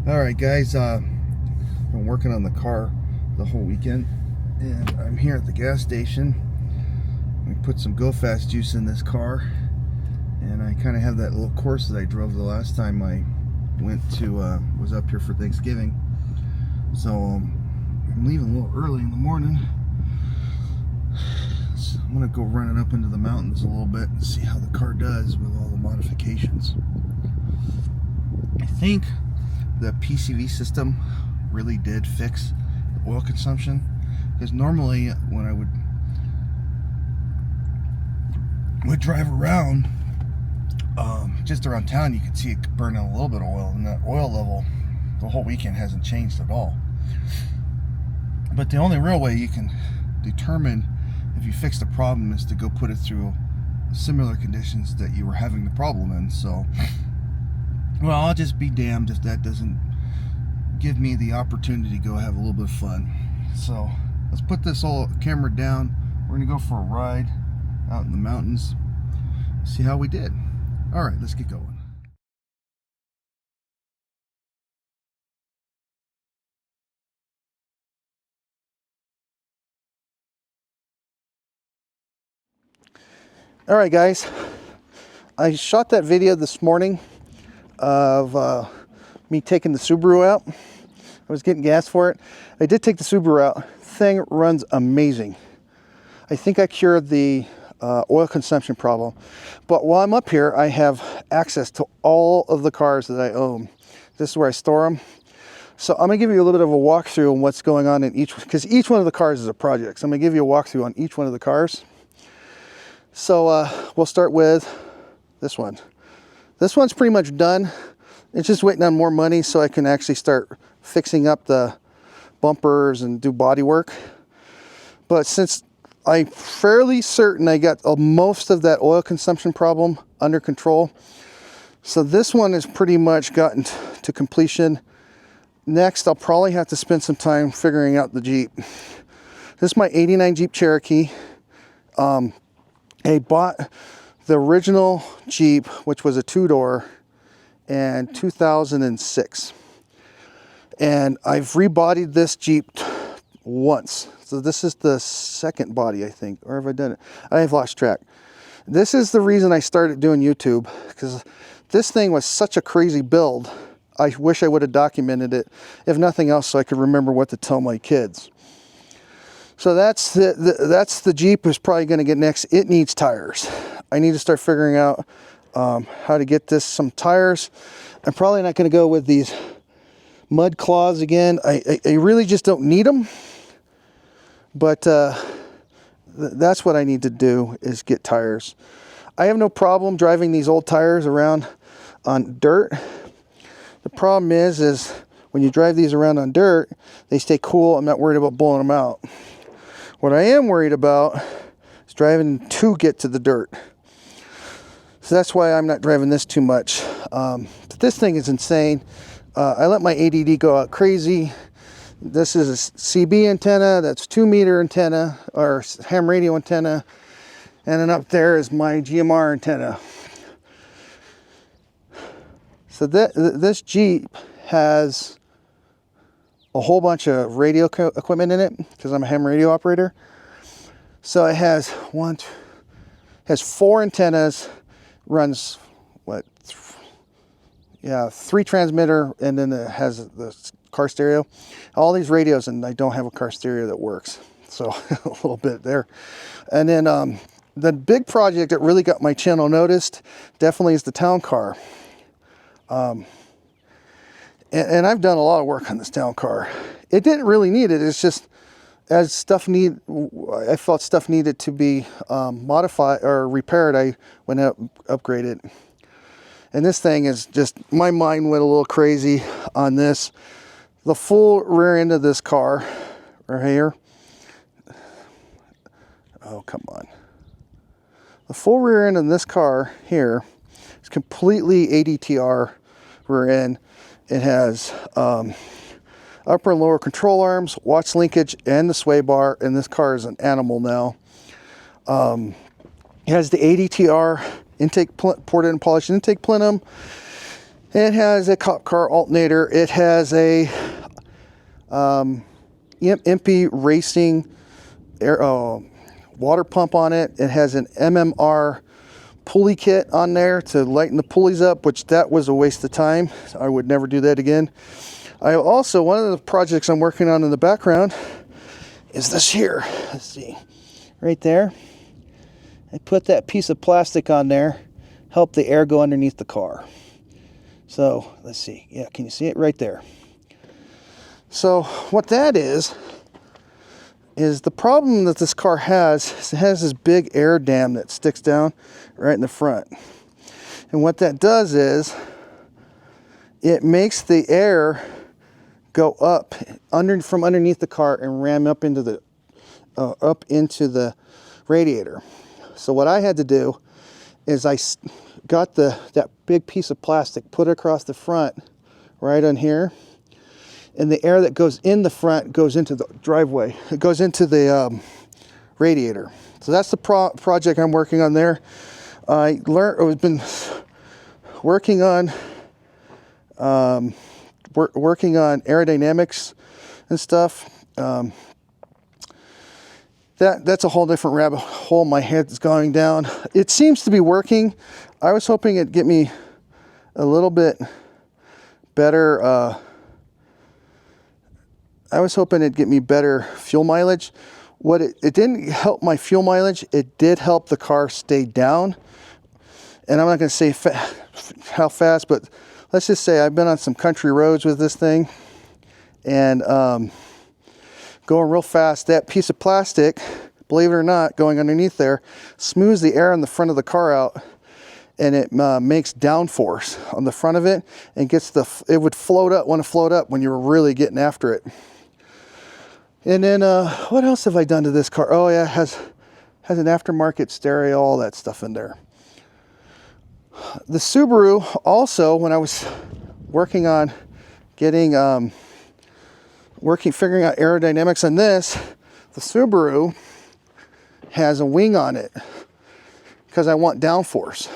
Alright guys, been working on the car the whole weekend, and I'm here at the gas station. We put some Go Fast juice in this car, and I kind of have that little course that I drove the last time I went to, was up here for Thanksgiving. So I'm leaving a little early in the morning. So I'm going to go running up into the mountains a little bit and see how the car does with all the modifications. I think the PCV system really did fix the oil consumption, because normally when I would drive around just around town, you could see it burning a little bit of oil, and that oil level the whole weekend hasn't changed at all. But the only real way you can determine if you fixed the problem is to go put it through similar conditions that you were having the problem in. So, well, I'll just be damned if that doesn't give me the opportunity to go have a little bit of fun. So let's put this whole camera down. We're gonna go for a ride out in the mountains, see how we did. All right, let's get going. All right, guys, I shot that video this morning of me taking the Subaru out. I was getting gas for it. I did take the Subaru out. Thing runs amazing. I think I cured the oil consumption problem. But while I'm up here, I have access to all of the cars that I own. This is where I store them. So I'm gonna give you a little bit of a walkthrough on what's going on in each, because each one of the cars is a project. So I'm gonna give you a walkthrough on each one of the cars. So we'll start with this one. This one's pretty much done. It's just waiting on more money so I can actually start fixing up the bumpers and do body work. But since I'm fairly certain I got most of that oil consumption problem under control, so this one has pretty much gotten to completion. Next, I'll probably have to spend some time figuring out the Jeep. This is my '89 Jeep Cherokee. I bought the original Jeep, which was a two-door, in 2006. And I've rebodied this Jeep once. So this is the second body, I think. Or have I done it? I've lost track. This is the reason I started doing YouTube, because this thing was such a crazy build. I wish I would have documented it, if nothing else, so I could remember what to tell my kids. So that's the Jeep is probably going to get next. It needs tires. I need to start figuring out how to get this some tires. I'm probably not going to go with these mud claws again. I really just don't need them. But that's what I need to do, is get tires. I have no problem driving these old tires around on dirt. The problem is when you drive these around on dirt, they stay cool. I'm not worried about blowing them out. What I am worried about is driving to get to the dirt. So that's why I'm not driving this too much. But this thing is insane. I let my ADD go out crazy. This is a CB antenna. That's 2-meter antenna, or ham radio antenna. And then up there is my GMR antenna. So this Jeep has a whole bunch of radio equipment in it, because I'm a ham radio operator. So it has four antennas, runs what? Yeah, 3 transmitter, and then it has the car stereo. All these radios, and I don't have a car stereo that works. So a little bit there. And then the big project that really got my channel noticed definitely is the town car. And I've done a lot of work on this town car. It didn't really need it. It's just I felt stuff needed to be modified or repaired. I went up, upgraded. And this thing is just, my mind went a little crazy on this. The full rear end of this car right here. Oh, come on. The full rear end of this car here is completely ADTR rear end. It has upper and lower control arms, watch linkage, and the sway bar. And this car is an animal now. It has the ADTR intake ported and polished intake plenum. It has a cop car alternator. It has a Impy Racing air, water pump on it. It has an MMR pulley kit on there to lighten the pulleys up, which that was a waste of time. I would never do that again. I also, one of the projects I'm working on in the background is this here. Let's see, right there. I put that piece of plastic on there, help the air go underneath the car. So let's see, yeah, can you see it right there? So what that is the problem that this car has is it has this big air dam that sticks down right in the front. And what that does is it makes the air go up from underneath the car and ram up into the radiator. So what I had to do is I got that big piece of plastic, put it across the front right on here, and the air that goes in the front goes into the driveway. It goes into the radiator. So that's the project I'm working on there. I've been working on aerodynamics and stuff. That's a whole different rabbit hole my head's going down. It seems to be working. I was hoping it'd get me a little bit better. I was hoping it'd get me better fuel mileage. It didn't help my fuel mileage. It did help the car stay down. And I'm not going to say how fast, but let's just say I've been on some country roads with this thing and going real fast. That piece of plastic, believe it or not, going underneath there, smooths the air in the front of the car out, and it makes downforce on the front of it, and it would want to float up when you were really getting after it. And then what else have I done to this car? Oh yeah, it has an aftermarket stereo, all that stuff in there. The Subaru also, when I was working on figuring out aerodynamics on this, the Subaru has a wing on it because I want downforce.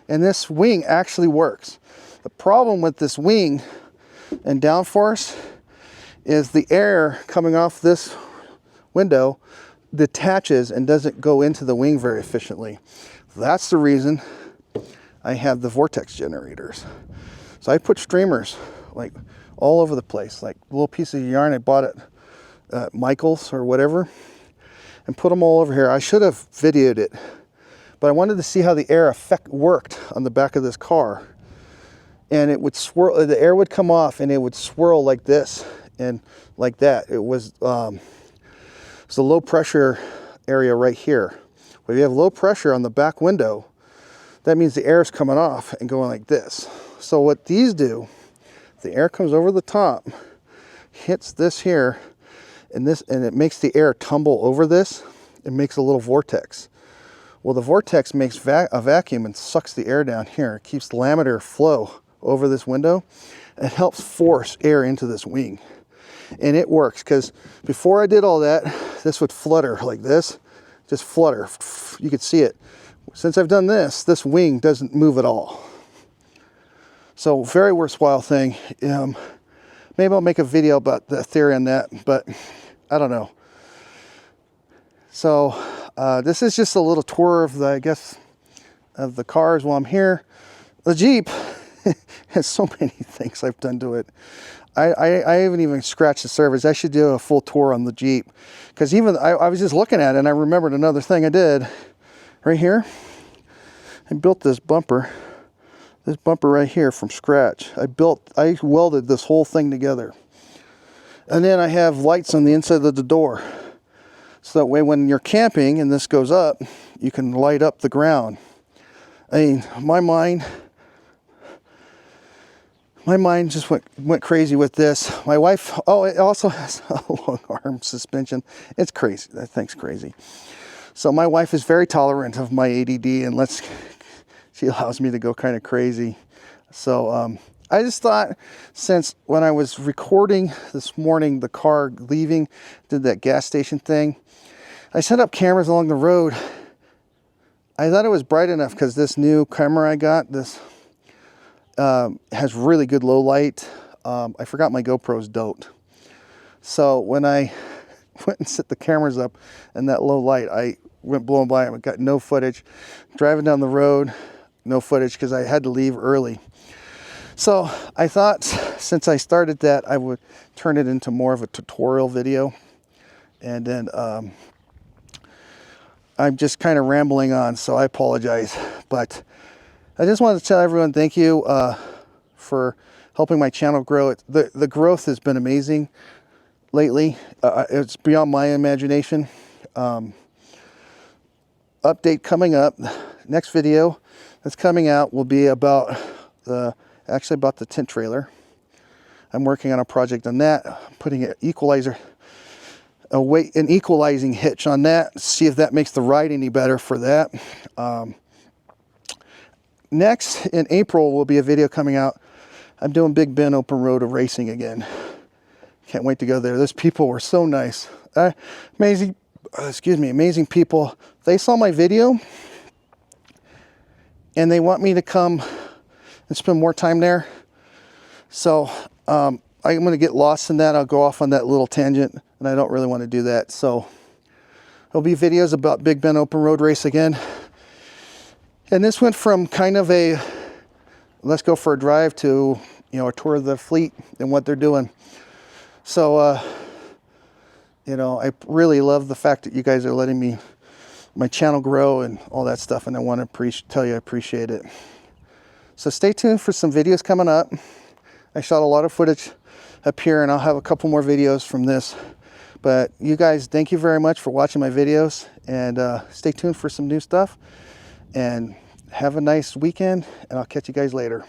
And this wing actually works. The problem with this wing and downforce is the air coming off this window detaches and doesn't go into the wing very efficiently. That's the reason I have the vortex generators. So I put streamers like all over the place, like a little piece of yarn I bought at Michael's or whatever, and put them all over here. I should have videoed it, but I wanted to see how the air worked on the back of this car. And it would swirl, the air would come off and it would swirl like this and like that. It was a low pressure area right here. But if you have low pressure on the back window, that means the air is coming off and going like this. So what these do, the air comes over the top, hits this here, and it makes the air tumble over this. It makes a little vortex. Well, the vortex makes a vacuum and sucks the air down here. It keeps laminar flow over this window. It helps force air into this wing. And it works, because before I did all that, this would flutter like this, just flutter. You could see it. Since I've done this, this wing doesn't move at all. So very worthwhile thing. Maybe I'll make a video about the theory on that, but I don't know. So this is just a little tour of of the cars while I'm here. The Jeep has so many things I've done to it. I haven't even scratched the surface. I should do a full tour on the Jeep, because even I was just looking at it and I remembered another thing I did right here. I built this bumper right here from scratch. I welded this whole thing together. And then I have lights on the inside of the door. So that way when you're camping and this goes up, you can light up the ground. I mean, my mind just went crazy with this. My wife, it also has a long arm suspension. It's crazy. That thing's crazy. So my wife is very tolerant of my ADD, and she allows me to go kind of crazy. So I just thought, since when I was recording this morning, the car leaving, did that gas station thing, I set up cameras along the road. I thought it was bright enough because this new camera I got, this has really good low light. I forgot my GoPros don't. So when I went and set the cameras up in that low light, I went blowing by them. I got no footage. Driving down the road, no footage because I had to leave early. So I thought since I started that, I would turn it into more of a tutorial video. And then I'm just kind of rambling on, so I apologize. But I just wanted to tell everyone thank you for helping my channel grow. The growth has been amazing lately. It's beyond my imagination. Update coming up. Next video that's coming out will be about about the tent trailer. I'm working on a project on that, putting an equalizing hitch on that, see if that makes the ride any better for that. Next in April will be a video coming out. I'm doing Big Bend open road racing again. Can't wait to go there. Those people were so nice. Amazing people. They saw my video and they want me to come and spend more time there. So I'm going to get lost in that. I'll go off on that little tangent, and I don't really want to do that. So there'll be videos about Big Bend open road race again. And this went from kind of a let's go for a drive to, a tour of the fleet and what they're doing. So, I really love the fact that you guys are letting my channel grow and all that stuff. And I want to tell you I appreciate it. So stay tuned for some videos coming up. I shot a lot of footage up here, and I'll have a couple more videos from this. But you guys, thank you very much for watching my videos, and stay tuned for some new stuff. And have a nice weekend, and I'll catch you guys later.